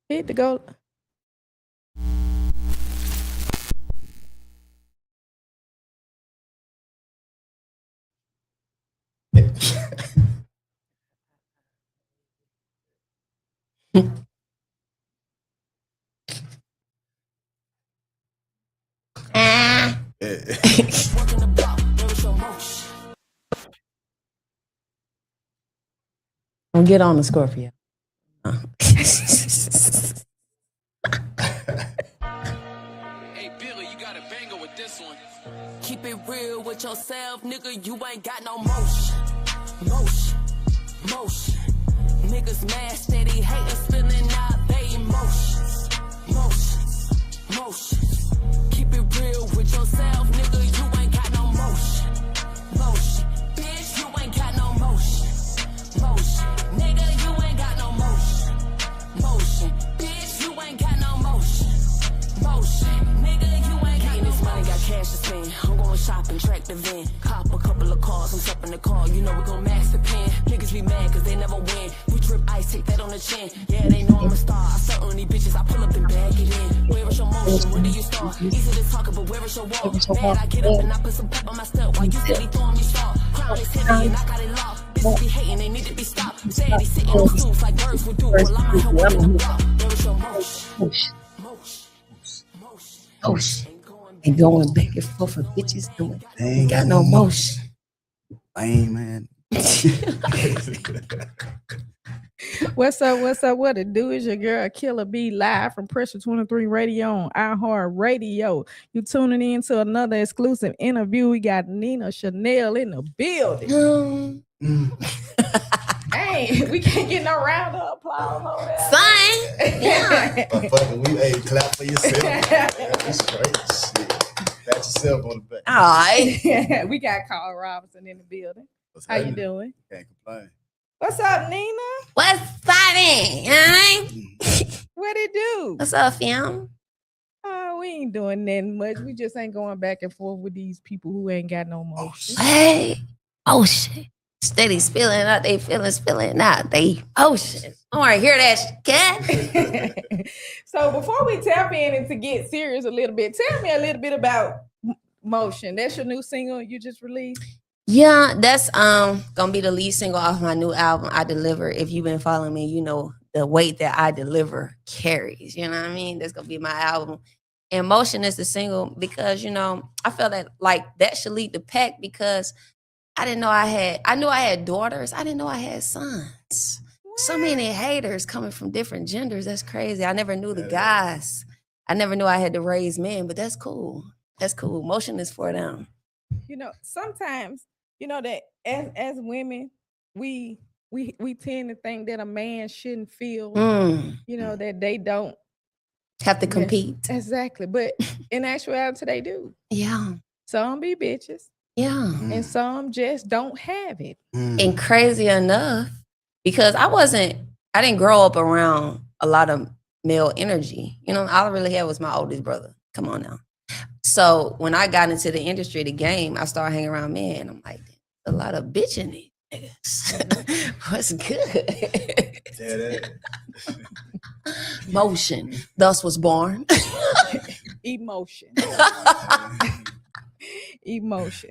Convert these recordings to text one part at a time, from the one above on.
Hit the go. Don't get on the Scorpio. Hey, Billy, you got a banger with this one. Keep it real with yourself, nigga. You ain't got no motion. Niggas mad, steady hating, spilling out they emotions. Keep it real with yourself, nigga. You ain't got no motion. Bitch, you ain't got no motion. Nigga, you ain't got no motion. Bitch, you ain't got no motion. Nigga, you ain't got no money, got cash to spend. I'm going shopping, track the van. Cop a couple of cars, I'm stepping the car. You know we gon' max the pen. Niggas be mad cause they never win. We drip ice, take that on the chin. Yeah, they know I'm a star. I start on these bitches, I pull up and bag it in. Where is your motion? When do you start? Easy to talk about, where is your walk? Mad, I get up and I put some pep on my step. While you steady throwing me salt. Crown is heavy and I got it locked. Bitches be hating, they need to be stopped. Steady sitting on stools like birds would do. Well, I'ma help with the block. Where is your motion? Motion. And going back and forth for bitches doing. Ain't got no motion. Lame, man. What's up? What it do? Is your girl Killer B live from Pressure 23 Radio on iHeartRadio. You tuning in to another exclusive interview. We got Nina Chanel in the building. Hey, we can't get no round of applause over there. Fine. Yeah. Clap for yourself. That's great shit. Pat yourself on the back. All right. We got Carl Robinson in the building. How you doing? Can't complain. What's up, Nina? What's poppin'? What it do? What's up, fam? We ain't doing nothing much. We just ain't going back and forth with these people who ain't got no motion. Hey. Oh, shit. Steady spilling out they feelings, spilling out they emotions. I want to hear that shit, cat. So before we tap in and to get serious a little bit, tell me a little bit about Motion. That's your new single you just released? Yeah, that's gonna be the lead single off my new album, I Deliver. If you've been following me, you know the weight that I deliver carries. You know what I mean? That's gonna be my album. And Motion is the single because, you know, I felt that like that should lead the pack because I knew I had daughters. I didn't know I had sons. What? So many haters coming from different genders. That's crazy. I never knew the guys. I never knew I had to raise men, but that's cool. That's cool. Motion is for them. You know, sometimes, you know, that as women, we tend to think that a man shouldn't feel, you know, that they don't have to compete. Exactly. But in actuality, they do. Yeah. Some be bitches. Yeah. And some just don't have it. And crazy enough, because I didn't grow up around a lot of male energy. You know, all I really had was my oldest brother. Come on now. So when I got into the industry, the game, I started hanging around men. I'm like, a lot of bitch in it. What's good? Motion. Thus was born. Emotion. Emotion.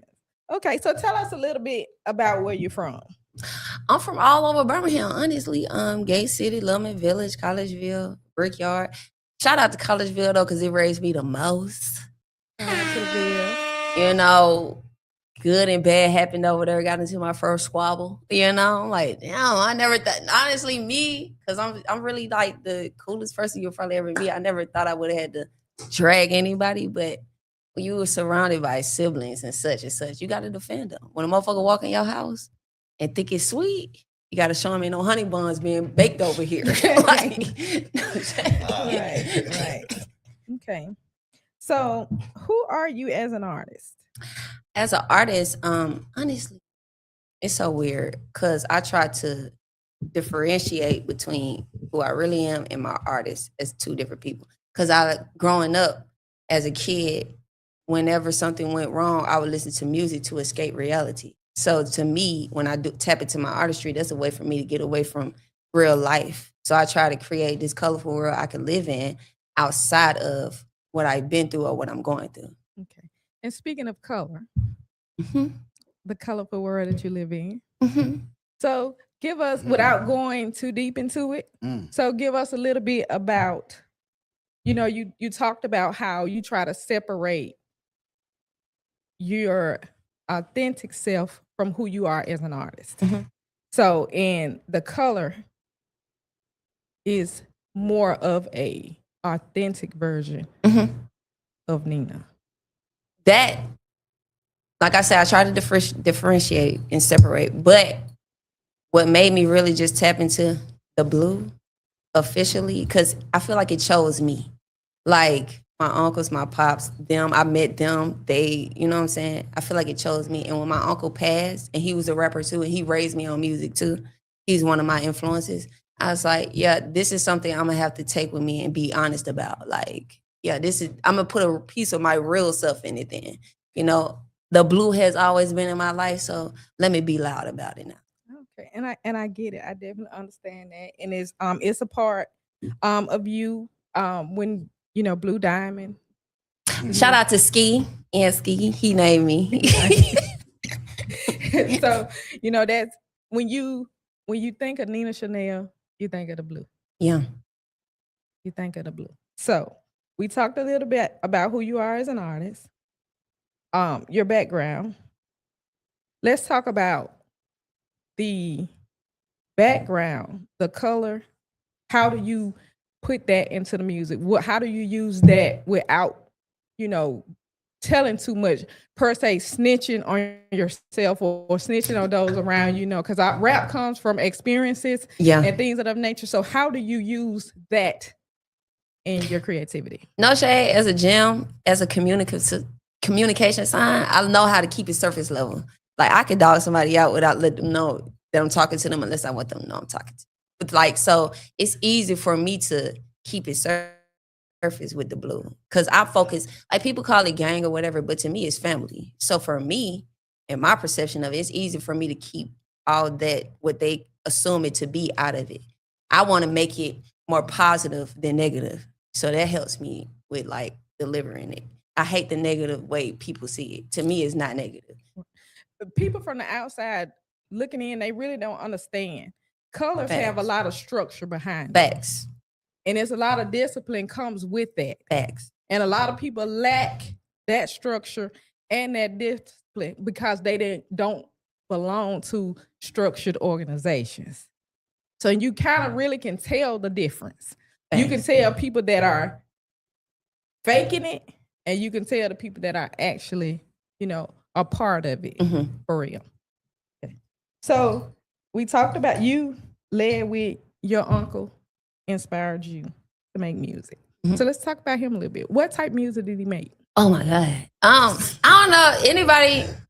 Okay, so tell us a little bit about where you're from. I'm from all over Birmingham, honestly. Gay City, Lubman Village, Collegeville, Brickyard. Shout out to Collegeville though, because it raised me the most. You know, good and bad happened over there. Got into my first squabble. You know, like, damn, I never thought. Honestly, me, because I'm really like the coolest person you'll probably ever meet. I never thought I would have had to drag anybody, but when you were surrounded by siblings and such, you got to defend them. When a motherfucker walk in your house and think it's sweet, you got to show them ain't no honey buns being baked over here. Like, right. Okay. So, who are you as an artist? As an artist, honestly, it's so weird because I try to differentiate between who I really am and my artist as two different people. Because growing up as a kid, whenever something went wrong, I would listen to music to escape reality. So to me, when I tap into my artistry, that's a way for me to get away from real life. So I try to create this colorful world I can live in outside of what I've been through or what I'm going through. Okay. And speaking of color, Mhm. the colorful world that you live in. Mhm. So give us, without going too deep into it, so give us a little bit about, you talked about how you try to separate your authentic self from who you are as an artist. So, and the color is more of a authentic version of Nina. That, like I said, I try to differentiate and separate. But what made me really just tap into the blue officially, because I feel like it chose me. Like my uncles, my pops, them, I met them. They, you know what I'm saying? I feel like it chose me. And when my uncle passed, and he was a rapper too, and he raised me on music too, he's one of my influences. I was like, yeah, this is something I'm gonna have to take with me and be honest about. Like, yeah, I'm gonna put a piece of my real self in it then. You know, the blue has always been in my life, so let me be loud about it now. Okay, and I get it. I definitely understand that, and it's a part of you when Blue Diamond. Shout out to Ski and Ski. He named me. So that's when you think of Nina Chanel, you think of the blue. Yeah. You think of the blue. So we talked a little bit about who you are as an artist, your background. Let's talk about the background, the color. How do you put that into the music? How do you use that without, telling too much, per se, snitching on yourself or snitching on those around you? Because our rap comes from experiences and things of that nature. So how do you use that in your creativity? No shade, as a gym, as a communication sign, I know how to keep it surface level. Like I could dog somebody out without letting them know that I'm talking to them unless I want them to know I'm talking to them. But like, so it's easy for me to keep it surface with the blue. Cause I focus, like people call it gang or whatever, but to me it's family. So for me, and my perception of it, it's easy for me to keep all that, what they assume it to be, out of it. I want to make it more positive than negative. So that helps me with like delivering it. I hate the negative way people see it. To me, it's not negative. People from the outside looking in, they really don't understand. Colors have a lot of structure behind Facts. them. And there's a lot of discipline comes with that. Facts. And a lot of people lack that structure and that discipline because they don't belong to structured organizations. So you kind of really can tell the difference. Facts. You can tell people that are faking it, and you can tell the people that are actually, a part of it for real. Okay. So we talked about you led with your uncle inspired you to make music. So let's talk about him a little bit. What type of music did he make? Oh my God. I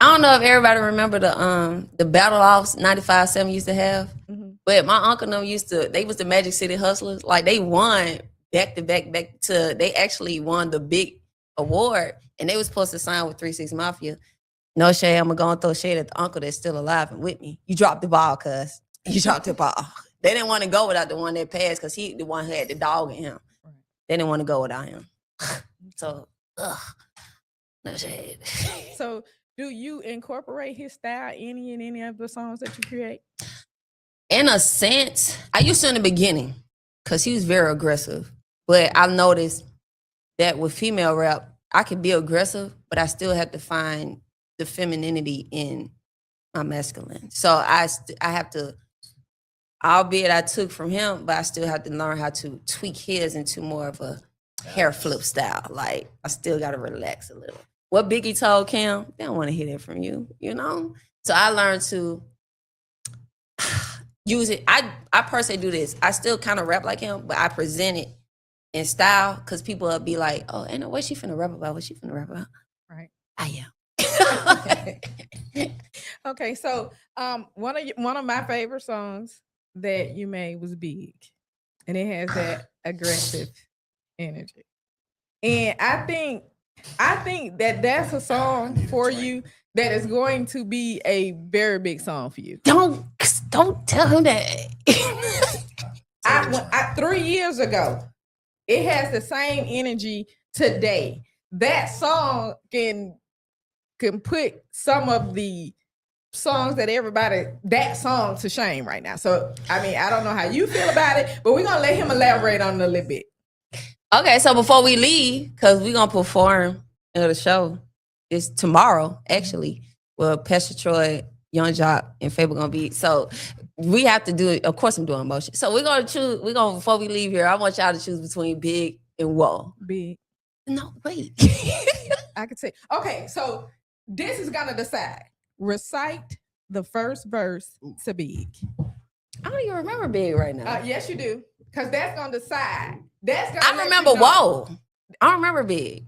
don't know if everybody remember the battle offs 95.7 used to have. But my uncle and them they was the Magic City Hustlers. Like they won back to back they actually won the big award, and they was supposed to sign with 3 6 Mafia. No shade, I'm gonna go and throw shade at the uncle that's still alive and with me. You dropped the ball, cuz. You dropped the ball. They didn't want to go without the one that passed because he the one who had the dog in him. They didn't want to go without him. So, no shade. So, do you incorporate his style in any of the songs that you create? In a sense, I used to in the beginning because he was very aggressive. But I noticed that with female rap, I can be aggressive, but I still have to find the femininity in my masculine. So I have to, albeit I took from him, but I still have to learn how to tweak his into more of a hair flip style. Like I still got to relax a little. What Biggie told Cam, they don't want to hear that from you, So I learned to use it. I personally do this. I still kind of rap like him, but I present it in style because people will be like, oh, ain't no way she finna rap about what she finna rap about. Right. I am. Okay, so one of my favorite songs that you made was Big, and it has that aggressive energy. And I think that that's a song for you that is going to be a very big song for you. Don't tell him that. I 3 years ago, it has the same energy today. That song can put some of the songs that song to shame right now. So I mean, I don't know how you feel about it, but we're gonna let him elaborate on it a little bit. Okay, so before we leave, because we're gonna perform the show, it's tomorrow actually. Well, Pastor Troy, Young Jock, and Faber gonna be. So we have to do it. Of course, I'm doing motion. So we're gonna choose. We're gonna before we leave here, I want y'all to choose between Big and Whoa. Big. No, wait. I could say. Okay, so this is gonna decide. Recite the first verse to Big. I don't even remember Big right now. Yes, you do, because that's gonna decide. I remember Whoa. I don't remember Big.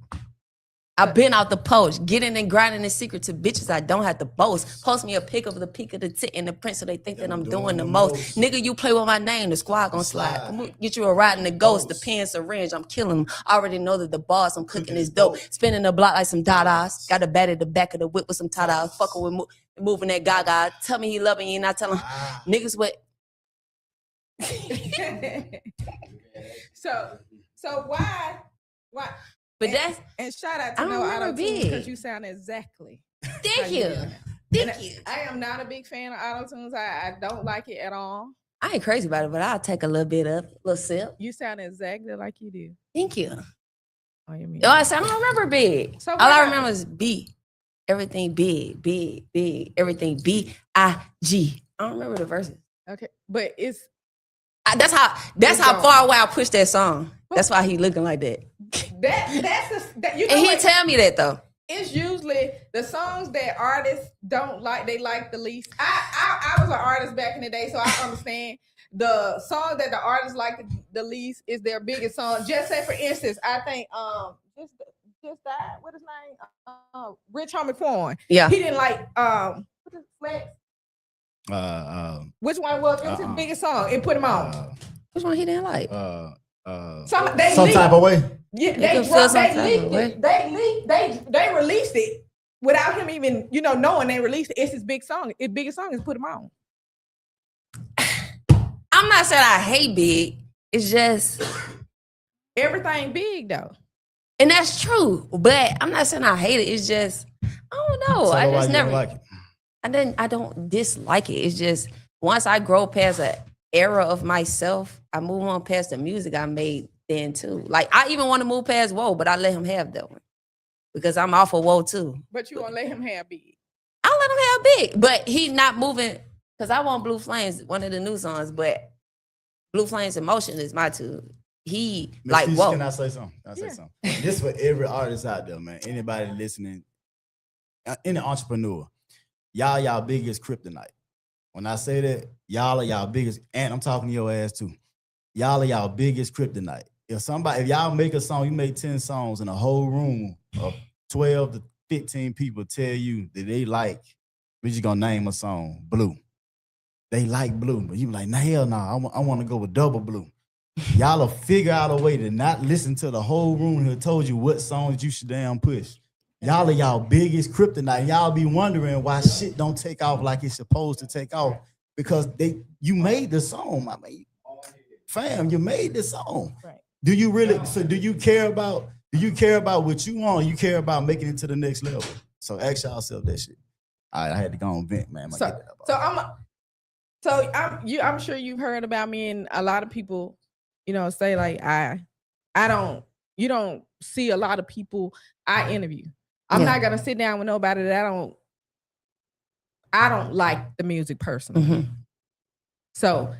I've been out the post, getting and grinding in secret to bitches I don't have to boast. Post me a pic of the peak of the tit and the print so they think that I'm doing the most. Nigga, you play with my name, the squad gon' slide. Come on, get you a ride in the ghost, the pen syringe, I'm killing them. Already know that the boss I'm cooking is dope. Spinning the block like some dadas. Got a bat at the back of the whip with some tadas. Fucking with moving that gaga. Tell me he loving you and I tell him, niggas what? So why? But that's and shout out to I don't No remember Auto Tune Big. because you sound exactly. Thank you. Thank you. I am not a big fan of Auto Tunes. I don't like it at all. I ain't crazy about it, but I'll take a little bit of little sip. You sound exactly like you do. Thank you. Oh, you mean? Oh, I said I don't remember Big. So all I why? remember is B. Everything big, big, big. Everything B-I-G. I don't remember the verses. Okay, but it's That's how far away I pushed that song. That's why he looking like that. you know And he what? tell me that though. It's usually the songs that artists don't like, they like the least. I was an artist back in the day, so I understand. The song that the artists like the least is their biggest song. Just say, for instance, I think just died. What his name? Rich Homie Quan. Yeah. He didn't like what is Flex? Which one was? It was his biggest song. It put him on. Which one he didn't like? Some type of way. Yeah, They released it without him even, knowing they released it. It's his big song. His biggest song is Put Him On. I'm not saying I hate Big. It's just everything big though. And that's true. But I'm not saying I hate it. It's just, I don't know. So I just never like it. I don't dislike it. It's just once I grow past an era of myself, I move on past the music I made then too. Like I even want to move past Whoa, but I let him have that one. Because I'm off of Whoa too. But you won't let him have Big. I'll let him have Big. But he not moving, because I want Blue Flames, one of the new songs, but Blue Flames Emotion is my two. He Ms. like Keisha, Whoa. Can I say something? This for every artist out there, man. Anybody listening, any entrepreneur, y'all biggest kryptonite. When I say that, y'all are y'all biggest, and I'm talking to your ass too. Y'all are y'all biggest kryptonite. If y'all make a song, you make 10 songs, and a whole room of 12 to 15 people tell you that they like, we're just gonna name a song, Blue. They like Blue, but you be like, nah, hell no, I want to go with Double Blue. Y'all will figure out a way to not listen to the whole room who told you what songs you should damn push. Y'all are y'all biggest kryptonite. Y'all be wondering why shit don't take off like it's supposed to take off, because you made the song. I mean, fam, you made the song. Right. Do you really? So do you care about what you want? You care about making it to the next level. So ask yourself that shit. All right, I had to go and vent, man. I'm sure you've heard about me, and a lot of people, say like you don't see a lot of people I interview. I'm not gonna sit down with nobody that I don't like the music personally. Mm-hmm. So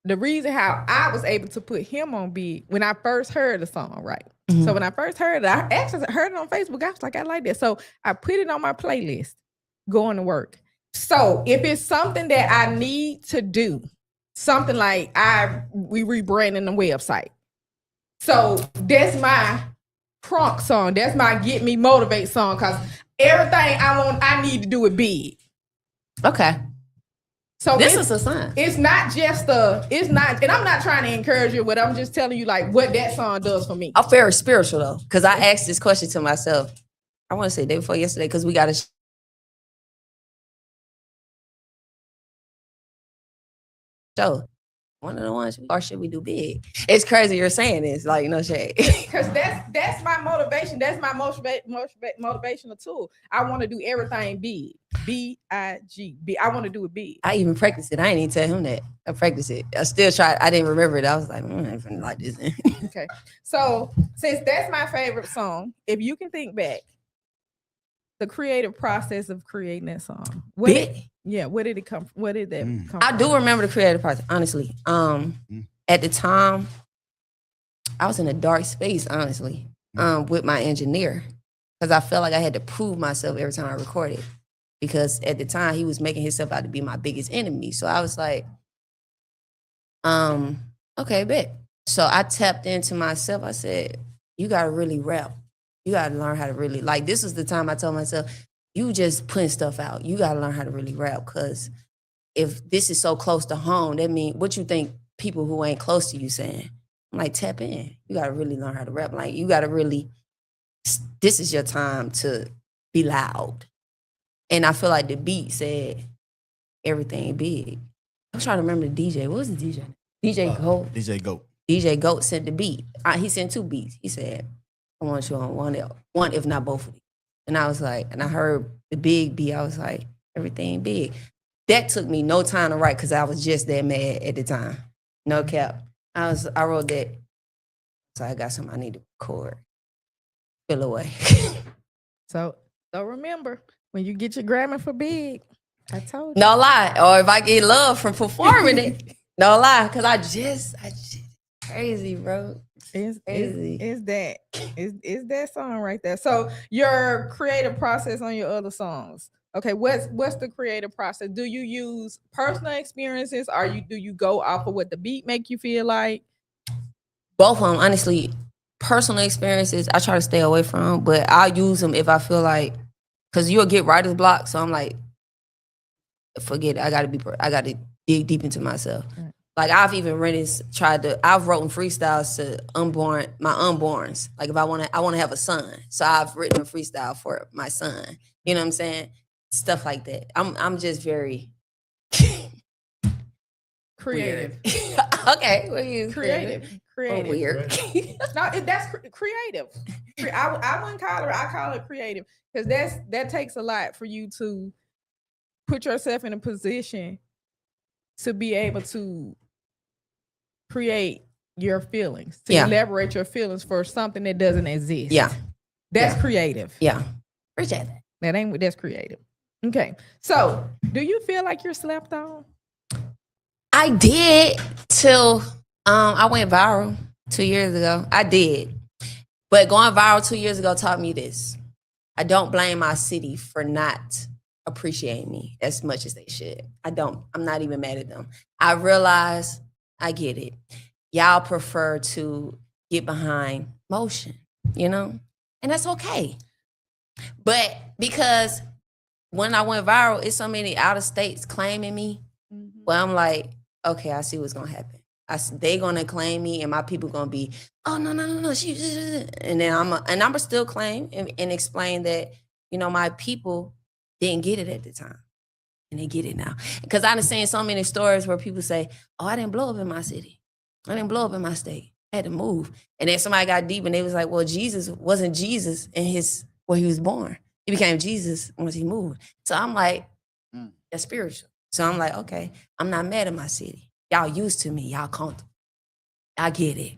the reason how I was able to put him on Big when I first heard the song, right? Mm-hmm. So when I first heard it, I actually heard it on Facebook. I was like, I like that. So I put it on my playlist going to work. So if it's something that I need to do, something like we rebranding the website. So that's my crunk song. That's my get me motivate song, because everything I need to do it big. Okay. So this is a sign. It's not, and I'm not trying to encourage you, but I'm just telling you like what that song does for me. I'm very spiritual though, because I asked this question to myself. I want to say day before yesterday, because we got a show. one of the ones, or should we do big? It's crazy you're saying this, like no shade. Because that's my motivation. That's my motivational tool. I want to do everything big. B-I-G. I want to do it big. I even practiced it. I didn't even tell him that. I practiced it. I still tried. I didn't remember it. I was like, I ain't finna like this. Okay. So since that's my favorite song, if you can think back, the creative process of creating that song. Where did it come from? Where did that come from? I do remember the creative process, honestly. At the time, I was in a dark space, honestly, with my engineer. Because I felt like I had to prove myself every time I recorded. Because at the time, he was making himself out to be my biggest enemy. So I was like, okay, bet. So I tapped into myself. I said, you got to really rap. You got to learn how to really, like, this was the time I told myself, you just putting stuff out. You got to learn how to really rap, because if this is so close to home, that means, what you think people who ain't close to you saying? I'm like, tap in. You got to really learn how to rap. Like, you got to really, this is your time to be loud. And I feel like the beat said everything big. I'm trying to remember the DJ. What was the DJ? DJ Goat. DJ Goat. DJ Goat sent the beat. He sent 2 beats. He said, I want you on one, if not both of these. And I was like, and I heard the big beat. I was like, everything big. That took me no time to write, because I was just that mad at the time. No cap. I wrote that. So I got something I need to record. Feel away. So remember, when you get your Grammy for big, I told you. No lie. Or if I get love from performing it, no lie. Because I just crazy, bro. It's that song right there. So your creative process on your other songs. Okay, what's the creative process? Do you use personal experiences, or do you go off of what the beat make you feel like? Both of them, honestly. Personal experiences, I try to stay away from, but I'll use them if I feel like, because you'll get writer's block. So I'm like, forget it. I got to dig deep into myself. Right. Like, I've even I've written freestyles to my unborns. Like, if I want to have a son. So I've written a freestyle for my son. You know what I'm saying? Stuff like that. I'm just very creative. Okay, what are you? Creative. Or weird. No, that's creative. I wouldn't call it. I call it creative, because that takes a lot for you to put yourself in a position to be able to create your feelings, to elaborate your feelings for something that doesn't exist. Yeah, that's creative. Yeah, appreciate that. That's creative. Okay, so do you feel like you're slept on? I did till I went viral 2 years ago. I did, but going viral 2 years ago taught me this: I don't blame my city for not appreciating me as much as they should. I'm not even mad at them. I realize I get it. Y'all prefer to get behind motion, and that's okay. But because when I went viral, it's so many out of states claiming me. Well, I'm like, okay, I see what's gonna happen. They gonna claim me, and my people gonna be, oh no, and then I'm still claim and explain that my people didn't get it at the time, and they get it now. Because I've seen so many stories where people say, oh, I didn't blow up in my city, I didn't blow up in my state, I had to move, and then somebody got deep and they was like, well, Jesus wasn't Jesus in where he was born. He became Jesus once he moved. So I'm like, that's spiritual. So I'm like, okay, I'm not mad at my city. Y'all used to me. Y'all comfortable. I get it.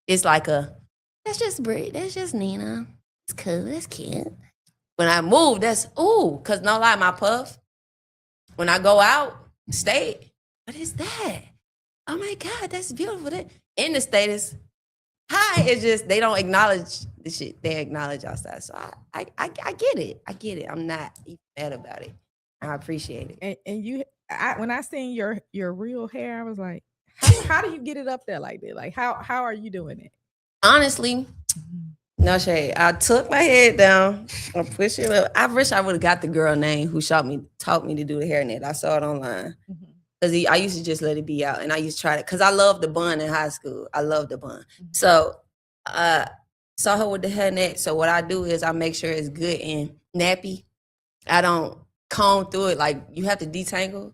It's like that's just Brit. That's just Nina. It's cool. It's cute. When I move, because no lie, my puff, when I go out, state, what is that? Oh my God, that's beautiful. In the state is hi. It's just, they don't acknowledge the shit. They acknowledge outside. So I get it. I get it. I'm not even mad about it. I appreciate it. And when I seen your real hair, I was like, how do you get it up there like that? Like, how are you doing it? Honestly, no shade. I took my head down. I pushed it up. I wish I would have got the girl name who taught me to do the hairnet. I saw it online. Because I used to just let it be out. And I used to try it. Because I loved the bun in high school. I loved the bun. So saw her with the hairnet. So what I do is I make sure it's good and nappy. I don't comb through it. Like, you have to detangle.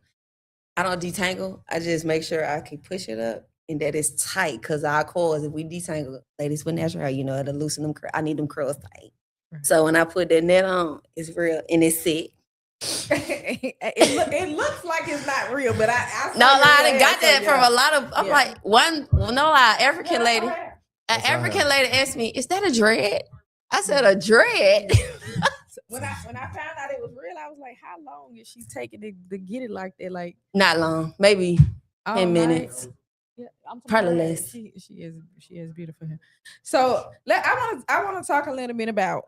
I don't detangle. I just make sure I can push it up and that it's tight because our coils, if we detangle, ladies with natural hair, you know, it'll loosen them. I need them curls tight. Right. So when I put that net on, it's real and it's sick. it looks like it's not real, but I No lie, I got that so, from yeah. a lot of. I'm Yeah. like no lie, African Yeah, lady. go ahead. An That's all African right. lady asked me, "Is that a dread?" I said, "A dread." When I found out it was real, I was like, how long is she taking to get it like that? Like Not long, maybe all 10 night? minutes. Yeah, I'm Probably surprised. less. She is beautiful hair. So I want to talk a little bit about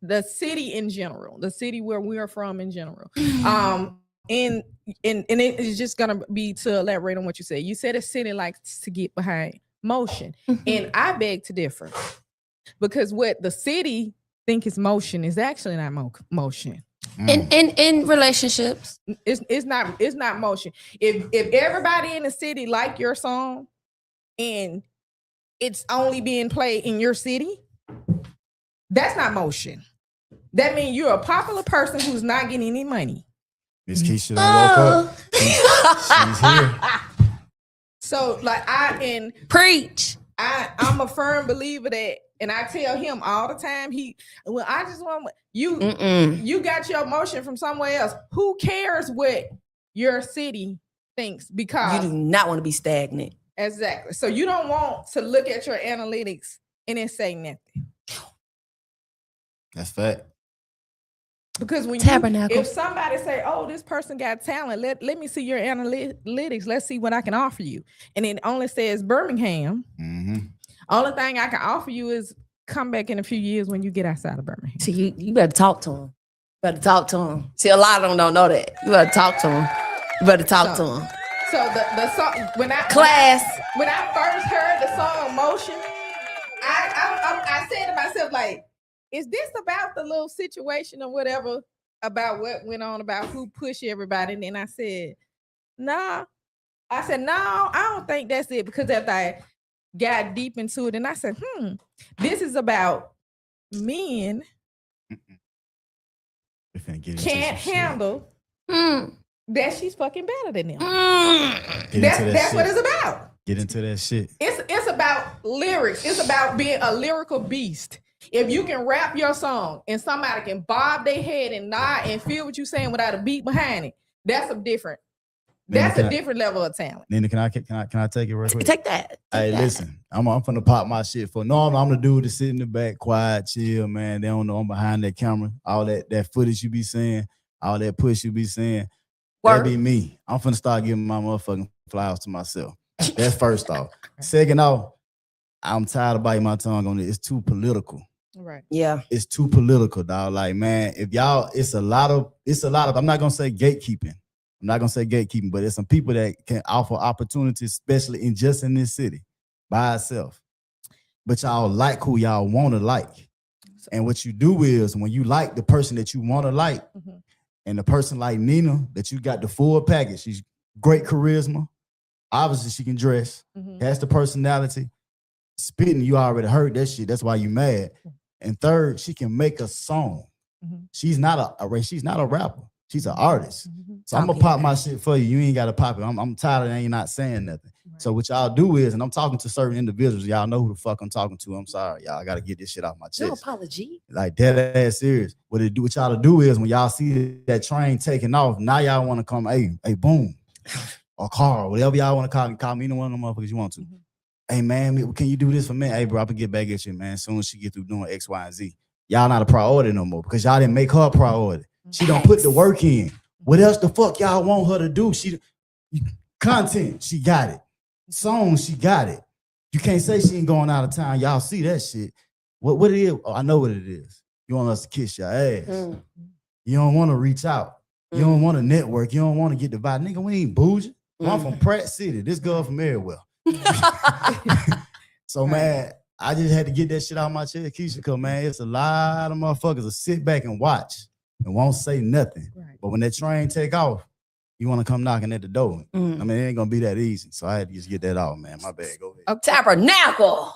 the city in general, the city where we are from in general. And it is just gonna be to elaborate on what you said. You said a city likes to get behind motion, and I beg to differ, because what the city think is motion is actually not motion. In relationships, It's not motion. If everybody in the city like your song, and it's only being played in your city, that's not motion. That means you're a popular person who's not getting any money. Miss Keisha done woke up. She's here. So like preach. I'm a firm believer that, and I tell him all the time, I just want you got your emotion from somewhere else. Who cares what your city thinks? Because You do not want to be stagnant. exactly. So you don't want to look at your analytics and then say nothing. That's fact. Because when Tabernacle. if somebody say, "Oh, this person got talent," let me see your analytics. Let's see what I can offer you. And it only says Birmingham. Mm-hmm. Only thing I can offer you is come back in a few years when you get outside of Birmingham. See, you better talk to him. Better talk to him. See, a lot of them don't know that. You better talk to him. You better talk to him. So the song when I first heard the song Motion, I said to myself, like, is this about the little situation or whatever about what went on about who pushed everybody? And then I said, nah. I said, no, I don't think that's it, because after I got deep into it and I said, this is about men can't handle that she's fucking better than them. That's what it's about. Get into that shit. It's about lyrics. It's about being a lyrical beast. If you can rap your song and somebody can bob their head and nod and feel what you're saying without a beat behind it, that's a different level of talent. Nina, can I take it real quick? Take that. Hey, listen, I'm finna pop my shit for. No, I'm the dude that sit in the back, quiet, chill, man. They don't know I'm behind that camera. All that footage you be seeing, all that push you be seeing, that be me. I'm finna start giving my motherfucking flowers to myself. That's first off. Second off, I'm tired of biting my tongue on it. It's too political. Right. Yeah. It's too political, dog. Like, man, if y'all, it's a lot of, I'm not gonna say gatekeeping. But there's some people that can offer opportunities, especially in this city by itself. But y'all like who y'all want to like. And what you do is when you like the person that you want to like, and the person like Nina, that you got the full package. She's great charisma. Obviously, she can dress. Has the personality. Spitting, you already heard that shit. That's why you mad. And third, she can make a song. She's not a rapper. She's an artist. So I'm gonna pop my shit for you. You ain't gotta pop it. I'm tired of you not saying nothing. Right. So what y'all do is, and I'm talking to certain individuals, y'all know who the fuck I'm talking to. I'm sorry, y'all. I gotta get this shit off my chest. No apology. Like dead ass serious. What y'all to do is when y'all see that train taking off, now y'all want to come, hey, boom, or car, whatever y'all want to call me, any one of them motherfuckers you want to. Hey man, can you do this for me? Hey bro, I can get back at you, man. As soon as she get through doing X, Y, and Z. Y'all not a priority no more because y'all didn't make her a priority. She don't put the work in. What else the fuck y'all want her to do? Content, she got it. Songs, she got it. You can't say she ain't going out of town. Y'all see that shit. What it is? Oh, I know what it is. You want us to kiss your ass. You don't want to reach out. You don't want to network. You don't want to get the vibe. Nigga, we ain't bougie. I'm from Pratt City. This girl from everywhere. So, man, I just had to get that shit out of my chest, Keisha, because, man, it's a lot of motherfuckers that sit back and watch and won't say nothing. Right. But when that train take off, you want to come knocking at the door. I mean, it ain't going to be that easy. So I had to just get that off, man. My bad. Go ahead. A tabernacle.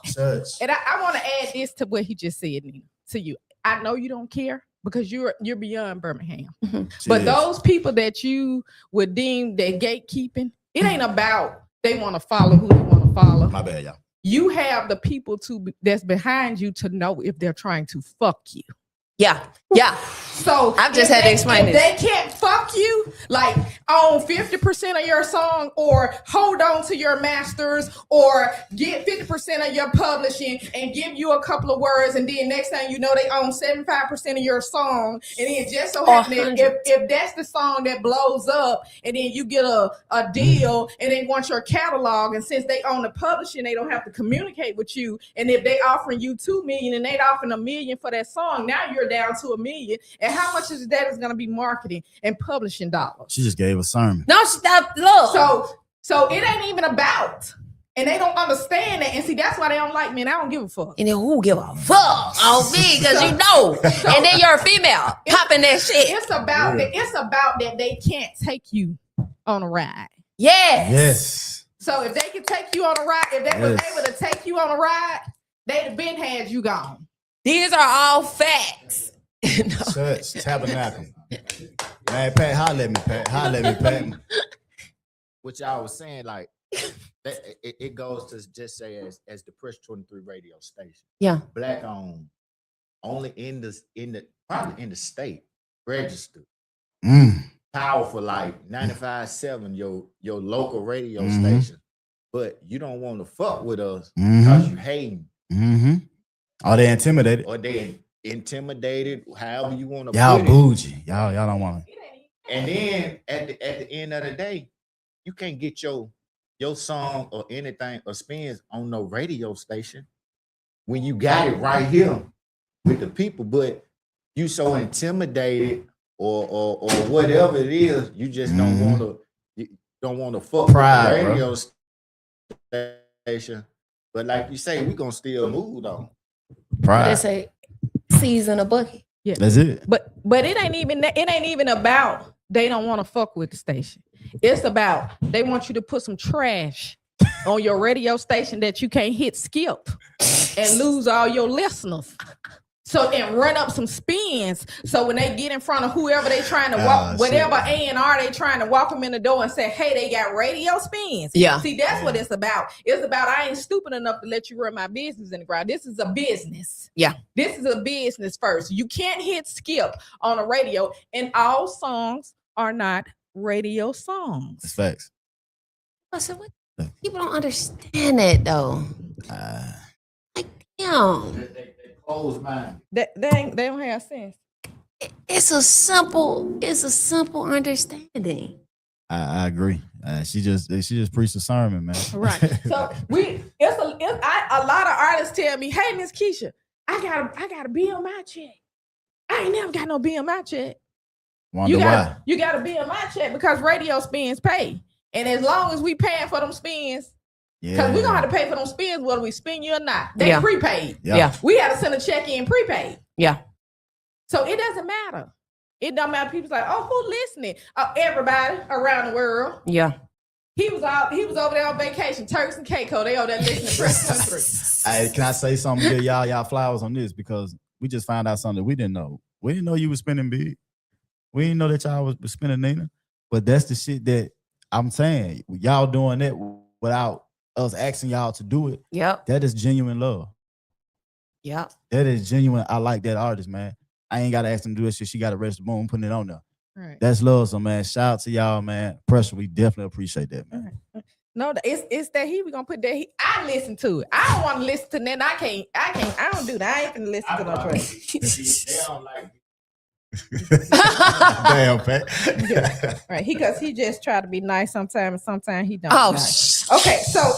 And I want to add this to what he just said, Nina, to you. I know you don't care, because you're beyond Birmingham. Mhm. But those people that you would deem that gatekeeping, it ain't about they want to follow who they want to follow. My bad, y'all. You have the people that's behind you to know if they're trying to fuck you. Yeah. Yeah. So I've just had to explain if this. they can't fuck you, like own 50% of your song, or hold on to your masters, or get 50% of your publishing and give you a couple of words, and then next thing you know, they own 75% of your song, and then just so happens if that's the song that blows up, and then you get a deal, and they want your catalog, and since they own the publishing, they don't have to communicate with you, and if they offering you $2 million and they offering $1 million for that song, now you're down to $1 million. And how much is that is going to be marketing and publishing dollars? She just gave a sermon. No, stop. Look. So it ain't even about, and they don't understand that. And see, that's why they don't like me. And I don't give a fuck. And then who give a fuck on me? Because you know. And then you're a female popping that shit. It's about that they can't take you on a ride. Yes. So if they can take you on a ride, if they was able to take you on a ride, they'd have been had you gone. These are all facts. Church, tabernacle. Man, Pat, holla at me, Pat. What y'all was saying, like, it goes to just say as the Press 23 radio station. Yeah. Black owned, only probably in the state, registered. Powerful, like 95.7, your local radio station. But you don't want to fuck with us because you hating. Are they intimidated? Or they intimidated, however you want to Y'all put bougie. Y'all don't want to. And then at the end of the day, you can't get your song or anything or spins on no radio station when you got it right here with the people, but you so intimidated or whatever it is, you just don't want to fuck Pride, with the radio station. But like you say, we gonna still move on. Pride. They say seas in a bucket. Yeah, that's it. But it ain't even about they don't want to fuck with the station. It's about they want you to put some trash on your radio station that you can't hit skip and lose all your listeners. So and run up some spins. So when they get in front of whoever they trying to walk, whatever A&R they trying to walk them in the door and say, hey, they got radio spins. Yeah. See, that's what it's about. It's about I ain't stupid enough to let you run my business in the ground. This is a business. Yeah. This is a business first. You can't hit skip on a radio, and all songs are not radio songs. It's facts. I said, what? People don't understand that though. Like, damn. Close mind. They don't have sense. It's a simple understanding. I agree. She just preached a sermon, man. Right. So a lot of artists tell me, hey, Miss Keisha, I gotta be on my check. I ain't never got no be on my check. Wonder why? You gotta be on my check because radio spins pay. And as long as we paying for them spins, because we're gonna have to pay for them spins whether we spin you or not. They prepaid. Yeah. We had to send a check in prepaid. Yeah. So it doesn't matter. It don't matter. People's like, oh, who listening? Everybody around the world. Yeah. He was over there on vacation. Turks and Caicos. They over there listening to Press 23. Hey, can I say something? Give y'all flowers on this because we just found out something we didn't know. We didn't know you was spinning big. We didn't know that y'all was spinning Nina. But that's the shit that I'm saying. Y'all doing that without us asking y'all to do it. Yep. That is genuine love. Yep. That is genuine. I like that artist, man. I ain't gotta ask them to do that shit. She got to register, boom, putting it on there. Right. That's love. So, man, shout out to y'all, man. Pressure, we definitely appreciate that, man. Right. No, it's that we gonna put that I listen to it. I don't want to listen to that. I don't do that. I ain't finna listen to no track. They don't like Damn, Pat. Right. Because he just try to be nice sometimes, and sometimes he don't. Oh, nice. Okay. So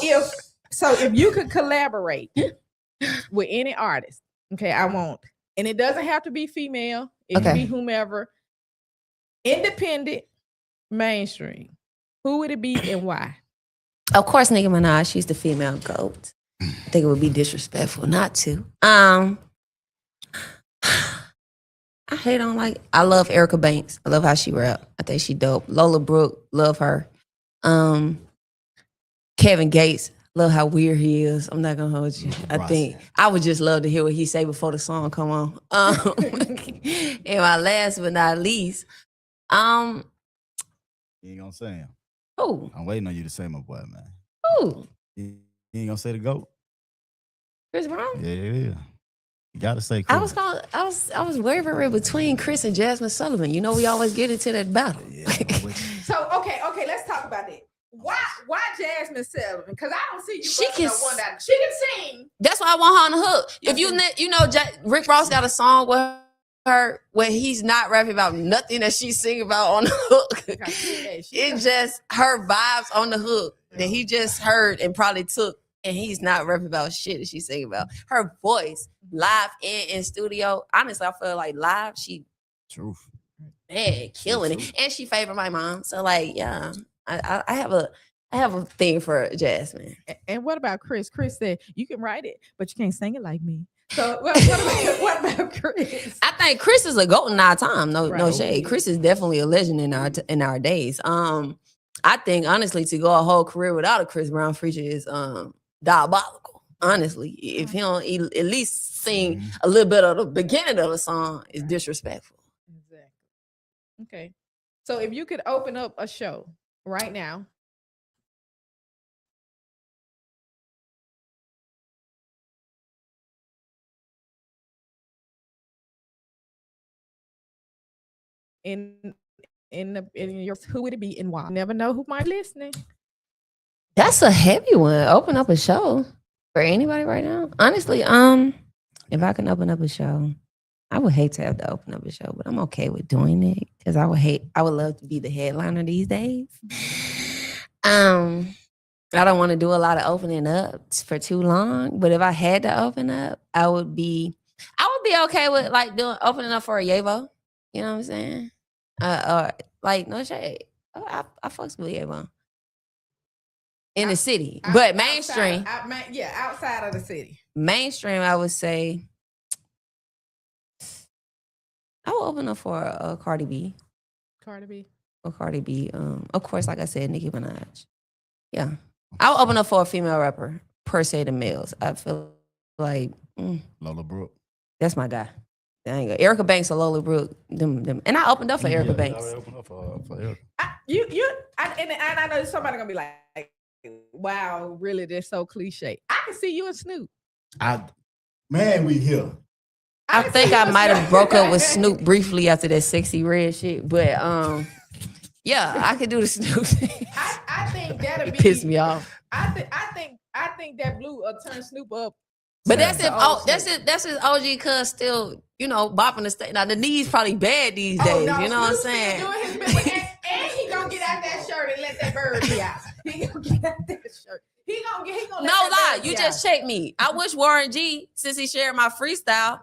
if you could collaborate with any artist, okay, I won't. And it doesn't have to be female. It can be whomever. Independent, mainstream. Who would it be and why? Of course, Nicki Minaj, she's the female GOAT. I think it would be disrespectful not to. I love Erica Banks. I love how she rap. I think she dope. Lola Brooke, love her. Kevin Gates, Love how weird he is. I'm not gonna hold you. I Right. think I would just love to hear what he say before the song come on. And my last but not least, You ain't gonna say him. who? I'm waiting on you to say my boy, man. Who? You ain't gonna say the GOAT? Chris Brown? Yeah. You gotta say Chris. I was wavering between Chris and Jasmine Sullivan. You know, we always get into that battle. Yeah, I'm with you. So okay, let's talk about that. Why Jasmine Sullivan? Because I don't see you. She can one down. She can sing. That's why I want her on the hook. If you know, Rick Ross got a song with her where he's not rapping about nothing that she's singing about on the hook. It's just her vibes on the hook that he just heard and probably took, and he's not rapping about shit that she's singing about. Her voice, live and in studio. Honestly, I feel like live, she Truth. man killing it, and she favored my mom. So like, yeah, I have a thing for Jasmine. And what about Chris? Chris said you can write it, but you can't sing it like me. So what about Chris? I think Chris is a GOAT in our time. No Right. shade. Chris is definitely a legend in our days. I think honestly to go a whole career without a Chris Brown feature is diabolical. Honestly, if he don't at least sing a little bit of the beginning of the song, is disrespectful. Exactly. Okay. So if you could open up a show right now, in your who would it be and why? Never know who might be listening. That's a heavy one. Open up a show for anybody right now. Honestly, if I can open up a show, I would hate to have to open up a show, but I'm okay with doing it because I would love to be the headliner these days. I don't want to do a lot of opening up for too long, but if I had to open up, I would be okay with like opening up for a Yavo. You know what I'm saying? Or like no shade. I fucks with Yavo. In the city, but mainstream. Outside of the city. Mainstream, I would say I will open up for a Cardi B. Cardi B. Or Cardi B. Of course, like I said, Nicki Minaj. Yeah. I'll open up for a female rapper, per se the males. I feel like Lola Brooke. that's my guy. Dang it. Erica Banks or Lola Brooke. Them. And I opened up for Erica Banks. I opened up for Erica. And I know somebody gonna be like, wow, really, they're so cliche. I can see you and Snoop. Man, we here. I think I might have broke up with Snoop briefly after that Sexy Red shit, but yeah, I could do the Snoop thing. I think that'll be piss me off. I think that blue turn Snoop up. But that's his OG cuz still, bopping the state. Now the knees probably bad these days. No, you know what I'm Snoop saying? Doing his bit, and he gonna get out that shirt and let that bird be out. He gonna get out that shirt. He gonna no lie, you just checked me. I wish Warren G, since he shared my freestyle,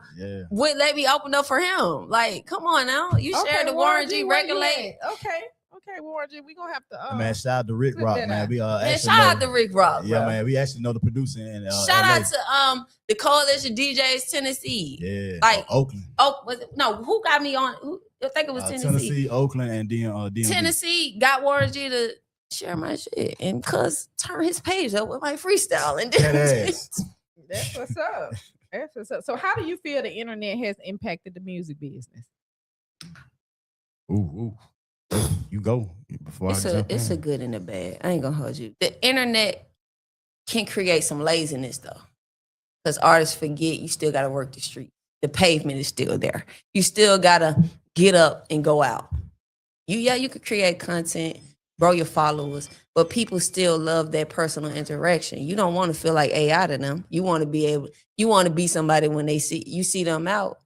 would let me open up for him. Like, come on now. You shared the Warren G regulate. Okay, Warren G, we gonna have to man, shout out to Rick Rock, man. We shout out to Rick Rock. Yeah, man. We actually know the producer in shout LA. out to the Coalition DJs Tennessee. Yeah. Like Oakland. Who got me on I think it was Tennessee, Oakland, and DMV. Tennessee got Warren G to share my shit and turn his page up with my freestyle and That's what's up. That's what's up. So how do you feel the internet has impacted the music business? Ooh. You go before it's a good and a bad. I ain't gonna hold you. The internet can create some laziness though. Because artists forget you still gotta work the street. The pavement is still there. You still gotta get up and go out. You could create content, grow your followers, but people still love that personal interaction. You don't want to feel like AI to them. You want to be somebody when you see them out.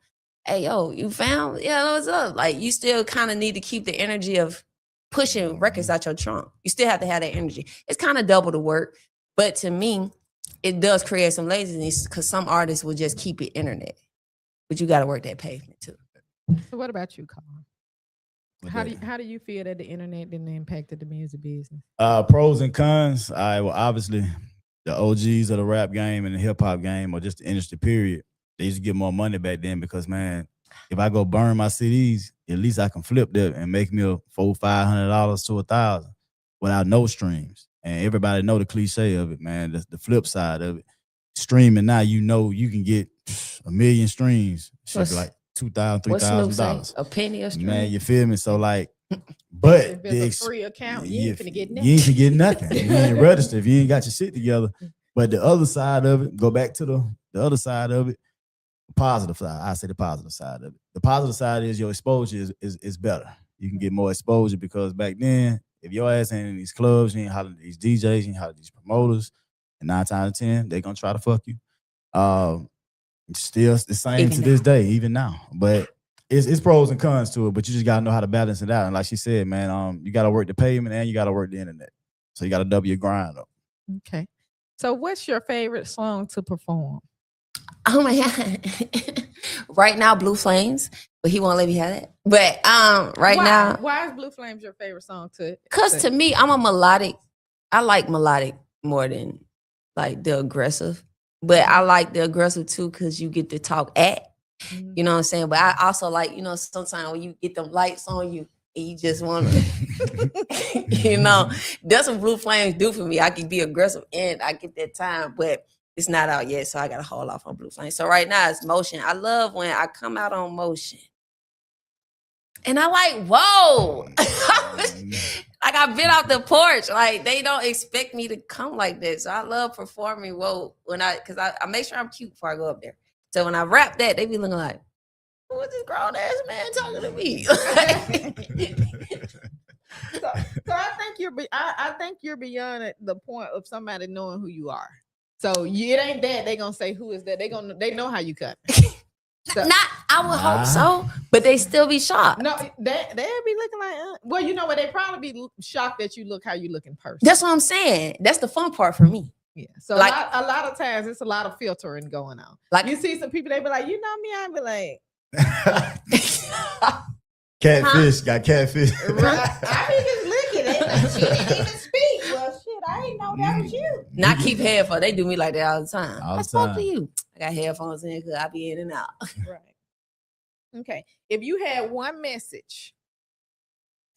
Hey, yo, you found, what's up? Like, you still kind of need to keep the energy of pushing records out your trunk. You still have to have that energy. It's kind of double the work, but to me, it does create some laziness because some artists will just keep it internet, but you got to work that pavement too. So what about you, Colin? How do you feel that the internet didn't impacted the music business? Pros and cons. Well, obviously, the OGs of the rap game and the hip hop game, or just the industry period, they used to get more money back then because, man, if I go burn my CDs, at least I can flip them and make me $400-500 to $1,000 without no streams. And everybody know the cliche of it, man. The flip side of it. Streaming now, you know you can get 1 million streams. Should be like $2,000, What's Snoop say? $3,000. A penny a stream. Man, you feel me? So like, but If it's a free account, you ain't finna get nothing. You ain't finna get nothing. You ain't registered if you ain't got your shit together. But the other side of it, go back to the other side of it, positive side. I say the positive side of it. The positive side is your exposure is better. You can get more exposure because back then, if your ass ain't in these clubs, you ain't hollering these DJs, you ain't hollering these promoters, and 9 times out of 10, they gonna try to fuck you. It's still the same Even to now. this day, even now. But it's pros and cons to it, but you just gotta know how to balance it out. And like she said, man, you gotta work the pavement and you gotta work the internet. So you gotta double your grind up. Okay. So what's your favorite song to perform? Oh my God. Right now, Blue Flames, but he won't let me have that. But now, why is Blue Flames your favorite song to? because to me, I'm a melodic. I like melodic more than like the aggressive. But I like the aggressive too because you get to talk at. You know what I'm saying? But I also like, sometimes when you get them lights on you and you just want to, that's what Blue Flames do for me. I can be aggressive and I get that time, but it's not out yet, so I got to hold off on Blue Flames. So right now it's Motion. I love when I come out on Motion. And I like, whoa. Like I've been off the porch. Like they don't expect me to come like this. So I love performing whoa because I make sure I'm cute before I go up there. So when I rap that, they be looking like, who is this grown ass man talking to me? So I think you're beyond the point of somebody knowing who you are. So it ain't that they gonna say who is that. They know how you cut. So, I would hope so, but they still be shocked. No, they'll be looking like, well, you know what? They probably be shocked that you look how you look in person. That's what I'm saying. That's the fun part for me. Yeah. So like, a lot of times it's a lot of filtering going on. Like you see some people, they be like, you know me, I be like, catfish, got catfish. Right. I be just looking at it. She didn't even speak. Well, shit, I didn't know that was you. Not keep headphones. They do me like that all the time. All the I spoke time. to you. I got headphones in because I be in and out. Right. Okay. If you had one message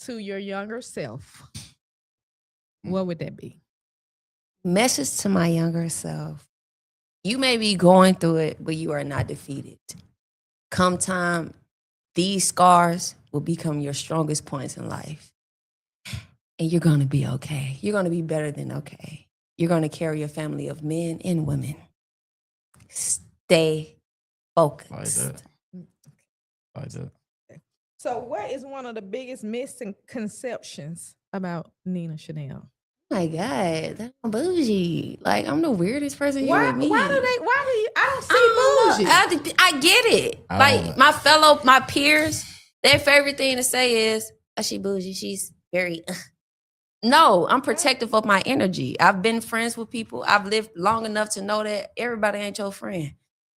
to your younger self, what would that be? Message to my younger self. You may be going through it, but you are not defeated. Come time, these scars will become your strongest points in life. And you're going to be okay. You're going to be better than okay. You're going to carry a family of men and women. Stay focused. Like that. So what is one of the biggest misconceptions about Nina Chanel? Oh my God, I'm bougie. Like I'm the weirdest person you would meet. Why do you? I don't see bougie. I get it. Like my peers, their favorite thing to say is, "Oh, she bougie. She's very." No, I'm protective of my energy. I've been friends with people. I've lived long enough to know that everybody ain't your friend.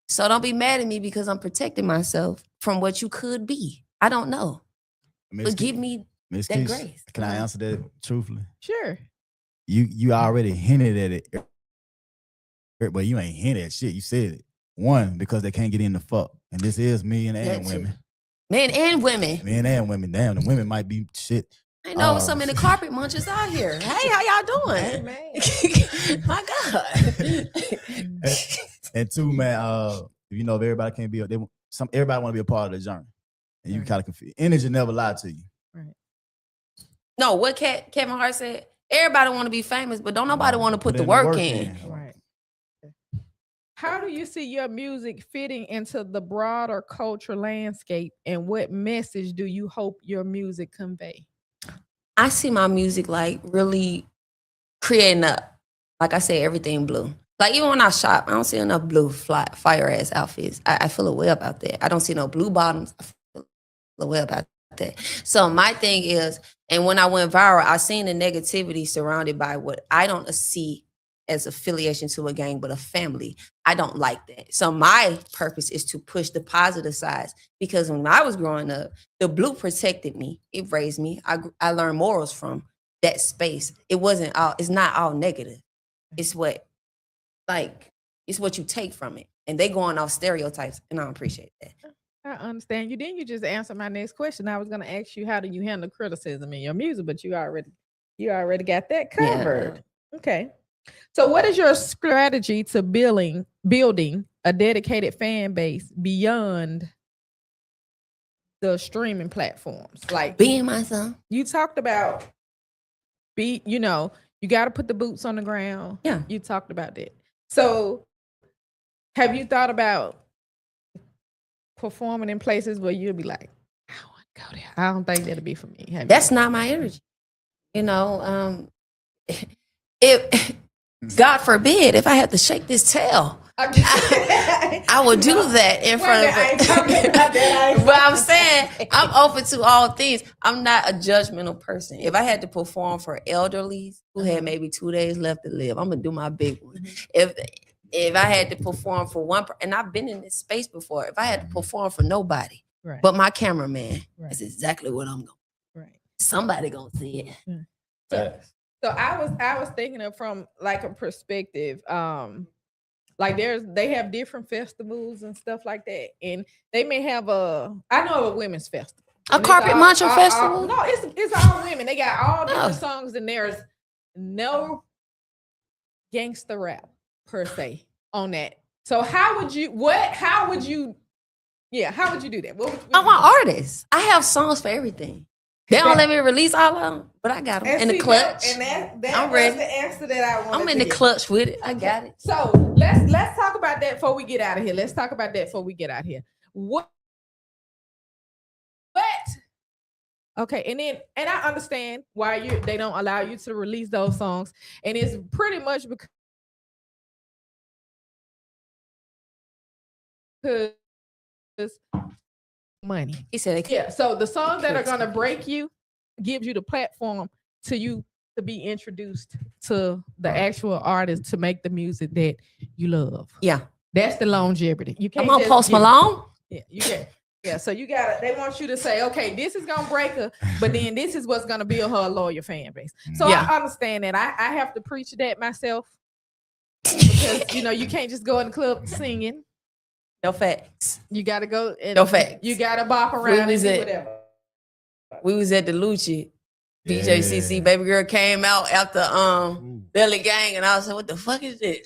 So don't be mad at me because I'm protecting myself from what you could be. I don't know. But give me that grace. Can I answer that truthfully? Sure. You already hinted at it, but you ain't hinted at shit. You said it. One, because they can't get in the fuck. And this is men and women. Men and women. Men and women. Damn, the women might be shit. I know some of the carpet munchers out here. Hey, how y'all doing? Hey, my God. And two, man, if everybody can't be, everybody want to be a part of the journey. And you kind of confused. Energy never lied to you. Right. No, what Kevin Hart said, everybody want to be famous, but don't nobody want to put the work in. Right. How do you see your music fitting into the broader culture landscape, and what message do you hope your music convey? I see my music like really creating like I say, everything blue. Like even when I shop, I don't see enough blue fire ass outfits. I feel a way about that. I don't see no blue bottoms. I feel a way about that. So my thing is, and when I went viral, I seen the negativity surrounded by what I don't see as affiliation to a gang, but a family. I don't like that. So my purpose is to push the positive sides, because when I was growing up, the blue protected me. It raised me. I learned morals from that space. It's not all negative. It's what you take from it. And they going off stereotypes, and I don't appreciate that. I understand you. Then you just answered my next question. I was going to ask you, how do you handle criticism in your music? But you already got that covered. Okay. So what is your strategy to building a dedicated fan base beyond the streaming platforms? Like Being myself. you talked about you got to put the boots on the ground. Yeah. You talked about that. So have you thought about performing in places where you'll be like, I don't want to go there. I don't think that'll be for me. That's not my energy. If God forbid, if I had to shake this tail, I would do that in front of But I'm saying I'm open to all things. I'm not a judgmental person. If I had to perform for elderlies who had maybe 2 days left to live, I'm gonna do my big one. If I had to perform for one, and I've been in this space before, if I had to perform for nobody but my cameraman, that's exactly what I'm going. Right. Somebody gonna see it. So I was thinking of from like a perspective, like they have different festivals and stuff like that, and they may have I know of a women's festival, a carpet muncher festival. No, it's all women. They got all different songs, and there's no gangster rap per se on that. So how would you do that? I want artists. I have songs for everything. They don't let me release all of them, but I got them in the clutch. I'm ready. The answer that I want. I'm in the clutch with it. I got it. So let's talk about that before we get out of here. What? Okay, and I understand why they don't allow you to release those songs, and it's pretty much because money. He said, yeah. So the songs that are gonna break you gives you the platform to be introduced to the actual artist to make the music that you love. Yeah, that's the longevity. You can't. I'm on Post Malone. Yeah, you can. Yeah, so you gotta. They want you to say, okay, this is gonna break her, but then this is what's gonna build her a loyal fan base. So I understand that. I have to preach that myself because you can't just go in the club singing. No facts. You gotta go. No facts. You gotta bop around and do whatever. We was at the Lucci. BJCC baby girl came out after Belly Gang, and I was like, "What the fuck is this?"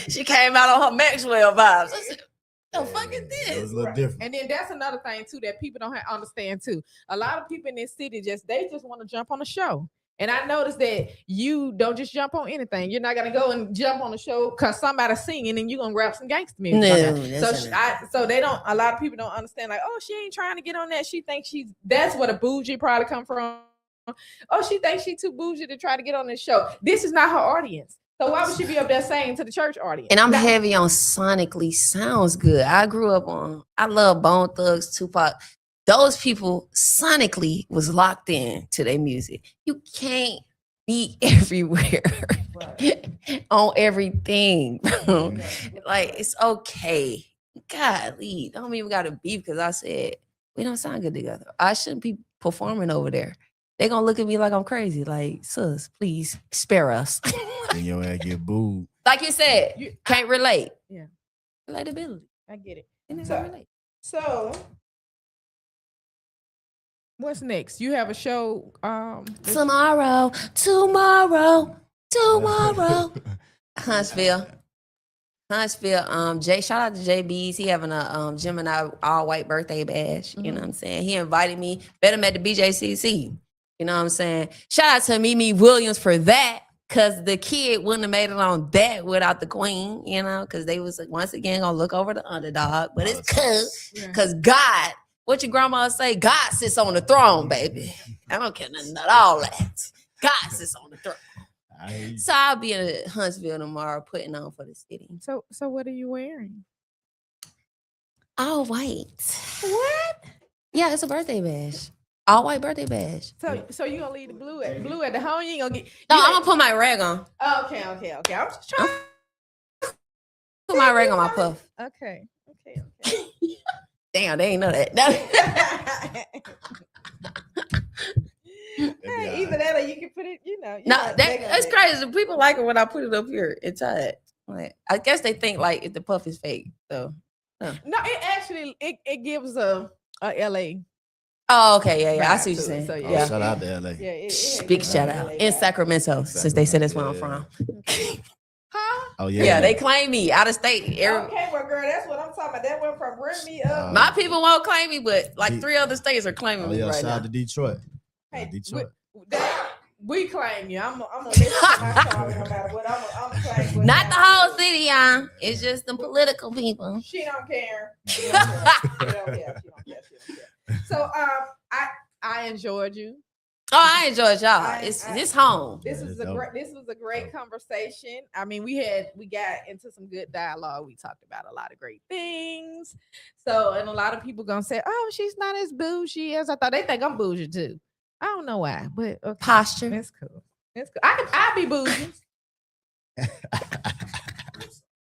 she came out on her Maxwell vibes. I said, "What the fuck is this?" It was a little different. And then that's another thing too that people don't understand too. A lot of people in this city just want to jump on the show. And I noticed that you don't just jump on anything. You're not gonna go and jump on the show because somebody's singing and you're gonna rap some gangster music. So they don't. A lot of people don't understand. Like, oh, she ain't trying to get on that. She thinks that's where the bougie probably come from. Oh, she thinks she too bougie to try to get on this show. This is not her audience. So why would she be up there saying to the church audience? And I'm heavy on sonically sounds good. I grew up I love Bone Thugs, Tupac. Those people sonically was locked in to their music. You can't be everywhere on everything. Like, it's okay. Golly, don't even got to beef because I said we don't sound good together. I shouldn't be performing over there. They're going to look at me like I'm crazy. Like, sis, please spare us. And your ass get booed. Like you said, you can't relate. Yeah. Relatability. I get it. And so what's next? You have a show tomorrow. Huntsville. Shout out to JB's. He having a Gemini all white birthday bash. You know what I'm saying? He invited me. Met him at the BJCC. You know what I'm saying? Shout out to Mimi Williams for that. Cause the kid wouldn't have made it on that without the queen, because they was once again gonna look over the underdog. But it's cool. Cause God, what your grandma say? God sits on the throne, baby. I don't care nothing about all that. God sits on the throne. So I'll be in Huntsville tomorrow putting on for the city. So what are you wearing? All white. What? Yeah, it's a birthday bash. All white birthday bash. So you gonna leave the blue at the home? You ain't gonna get. No, I'm gonna put my rag on. Okay. I'm just trying. Put my rag on my puff. Okay. Damn, they ain't know that. Hey, either that or you can put it. No, that's crazy. People like it when I put it up here. It's tight. Like, I guess they think like if the puff is fake. So no, it actually it gives a LA Oh, okay, yeah. I see vibe what you're to it. saying. So, Oh, yeah. shout out to LA. Yeah, it Big has shout that out LA in vibe. Sacramento, since they said that's where I'm Yeah. from. Huh? Oh yeah. Yeah, they claim me out of state. Okay, well, girl, that's what I'm talking about. That went from bring me up. My people won't claim me, but like He- 3 other states are claiming Oh me yeah, right shout now. out to Detroit. Hey, Detroit. we claim you. I'm gonna listen to my song no matter what. I'm claim what Not the I whole do. city, y'all. It's just the political people. She don't care. She don't care. She don't care. So I enjoyed you. Oh, I enjoyed y'all. I- It's home. This was a great conversation. I mean, we got into some good dialogue. We talked about a lot of great things. So, and a lot of people gonna say, "Oh, she's not as bougie as I thought." They think I'm bougie too. I don't know why, but okay. Posture. That's cool. That's cool. I be bougie.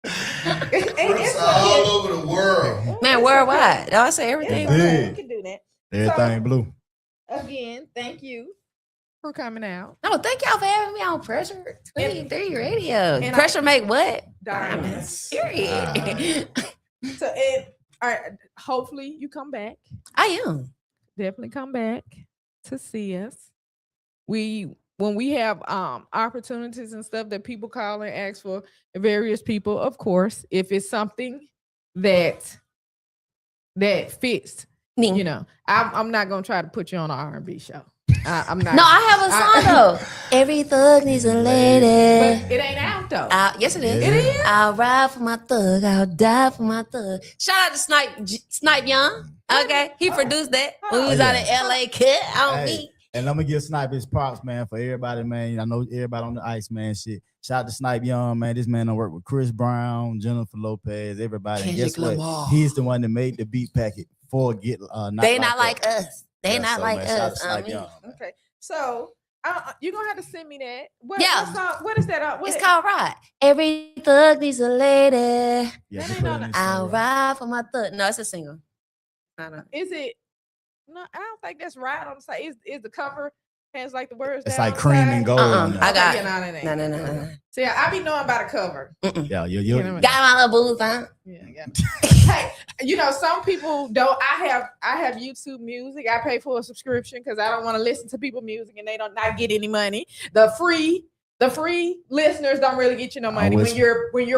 It's all over the world. Man, worldwide. I say It's everything. okay. We can do that. Everything blue. Again, thank you for coming out. No, thank y'all for having me on Pressure 23 Radio. and Pressure make what? Diamonds. Period. So, all right. Hopefully, you come back. I am. Definitely come back to see us. When we have opportunities and stuff that people call and ask for various people, of course, if it's something that fits, you know, I'm not gonna try to put you on an R&B show. I'm not. No, I have a song though. Every thug needs a lady. But it ain't out though. Yes, it is. Yeah. It is. I'll ride for my thug. I'll die for my thug. Shout out to Snipe Young. Okay, he produced that when we was out in LA. Kid on me. And I'm gonna give Snipe his props, man, for everybody, man. I know everybody on the ice, man. Shit. Shout out to Snipe Young, man. This man done worked with Chris Brown, Jennifer Lopez, everybody. And guess Kendrick what? Lamar. He's the one that made the beat packet for Get They not like us. They Yeah, not so, like man, shout out to us. Snipe Young. Okay, so you're gonna have to send me that. What song? What is that? It's called Ride. Every thug needs a lady. Yeah, That he ain't put on in his I'll song, ride for my thug. No, it's a single. Is it? No, I don't think that's right on the side. Is the cover has like the words? It's down like on the cream side? and gold. on there. I got- Okay, yeah, it ain't. No. See, I be knowing about a cover. Yeah, you. You know what Got my little booth on. Yeah. Hey, you know, some people don't. I have YouTube Music. I pay for a subscription because I don't want to listen to people music and they don't not get any money. The free listeners don't really get you no money. When you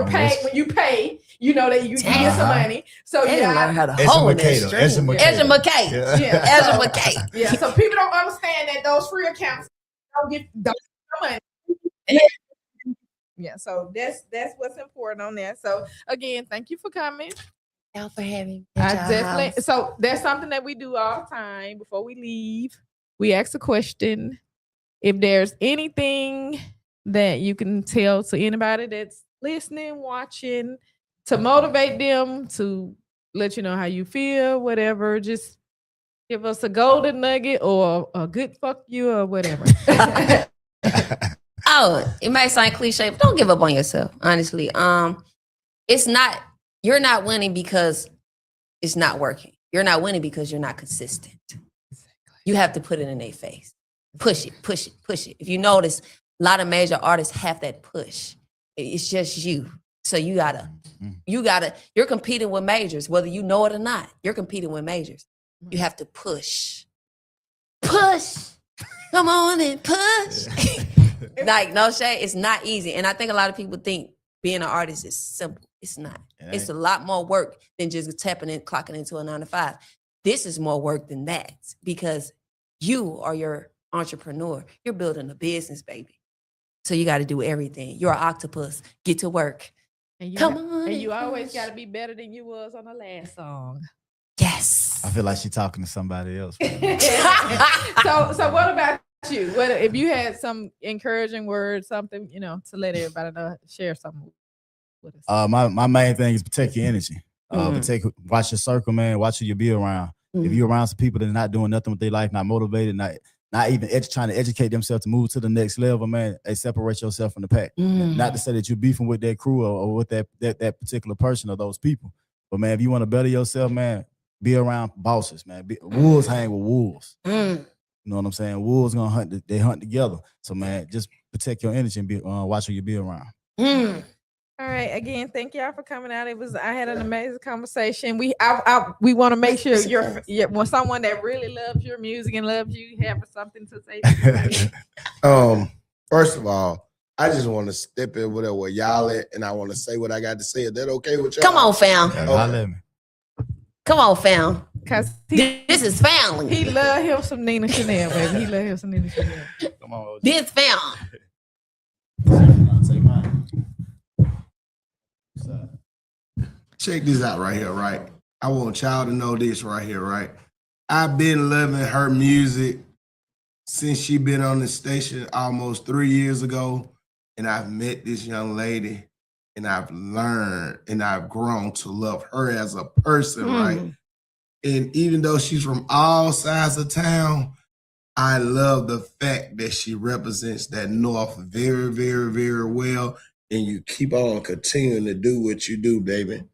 pay, you know that you get some money. So They didn't learn how to Ezra hold that McCabe, string. Ezra McCabe. Ezra McCabe. Yeah. Ezra McCabe. Yeah, so people don't understand that those free accounts don't get no money. Yeah, so that's what's important on that. So again, thank you for coming. Y'all for having me. I at y'all definitely. house. So that's something that we do all the time before we leave. We ask a question. If there's anything that you can tell to anybody that's listening, watching, to motivate them, to let you know how you feel, whatever, just give us a golden nugget or a good fuck you or whatever. Oh, it might sound cliche, but don't give up on yourself. Honestly, it's not. You're not winning because it's not working. You're not winning because you're not consistent. You have to put it in their face. Push it. If you notice, a lot of major artists have that push. It's just you. So you're competing with majors, whether you know it or not. You're competing with majors. You have to push. Come on and push. Like, no shade, it's not easy. And I think a lot of people think being an artist is simple. It's not. It's a lot more work than just tapping in, clocking into a 9 to 5. This is more work than that because you are your entrepreneur. You're building a business, baby. So you got to do everything. You're an octopus. Get to work. And Come on. And you always got to be better than you was on the last song. Yes. I feel like she's talking to somebody else. So what about you? What if you had some encouraging words, something, to let everybody know, share something with us? My main thing is protect your energy. Watch your circle, man. Watch who you be around. If you're around some people that are not doing nothing with their life, not motivated, not even trying to educate themselves to move to the next level, man, they separate yourself from the pack. Not to say that you're beefing with that crew or with that particular person or those people. But man, if you want to better yourself, man, be around bosses, man. Wolves hang with wolves. You know what I'm saying? Wolves gonna hunt. They hunt together. So man, just protect your energy and watch who you be around. All right. Again, thank y'all for coming out. I had an amazing conversation. We want to make sure you're when someone that really loves your music and loves you have something to say. First of all, I just want to step in whatever where y'all at, and I want to say what I got to say. Is that okay with y'all? Come on, fam. Let me. Come on, fam. Cause This is family. he love him some Nina Chanel, baby. He love him some Nina Chanel. Come on. This fam. Take mine. Check this out right here, right? I want y'all to know this right here, right? I've been loving her music since she been on the station almost 3 years ago, and I've met this young lady, and I've learned and I've grown to love her as a person, right? And even though she's from all sides of town, I love the fact that she represents that North very, very, very well, and you keep on continuing to do what you do, baby.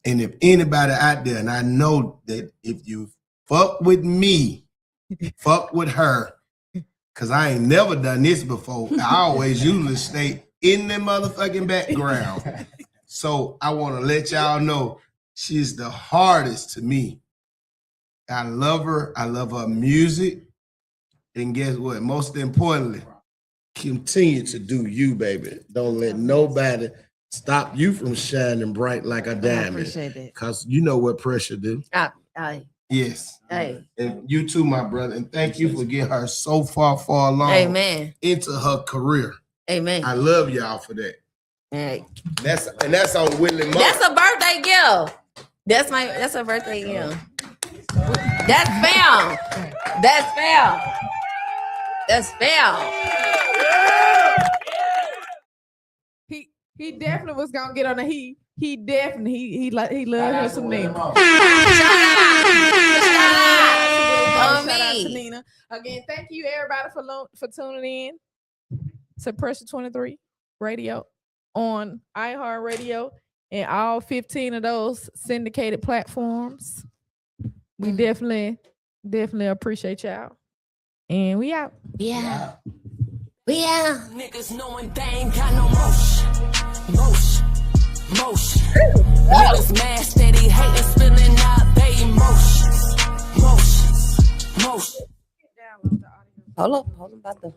And if anybody out there, and I know that if you fuck with me, fuck with her, because I ain't never done this before. I always usually stay in the motherfucking background. So I want to let y'all know she's the hardest to me. I love her. I love her music. And guess what? Most importantly, continue to do you, baby. Don't let nobody stop you from shining bright like a diamond. I appreciate that. Because you know what pressure do. Yes. Hey. And you too, my brother. And thank you for getting her so far along Amen. into her career. Amen. I love y'all for that. Hey. That's on Willie Mark. That's a birthday gift. That's a birthday gift. That's fam. That's fam. That's fam. He definitely was gonna get on the he definitely he loved her some Nina. On Shout out to me. Nina. Again, thank you everybody for tuning in to Pressure 23 Radio on iHeartRadio and all 15 of those syndicated platforms. We definitely appreciate y'all. And we out. Yeah. We out. Niggas knowing they ain't got no motion. Niggas mad, steady hating, spilling out they emotions. Motion. Hold up about the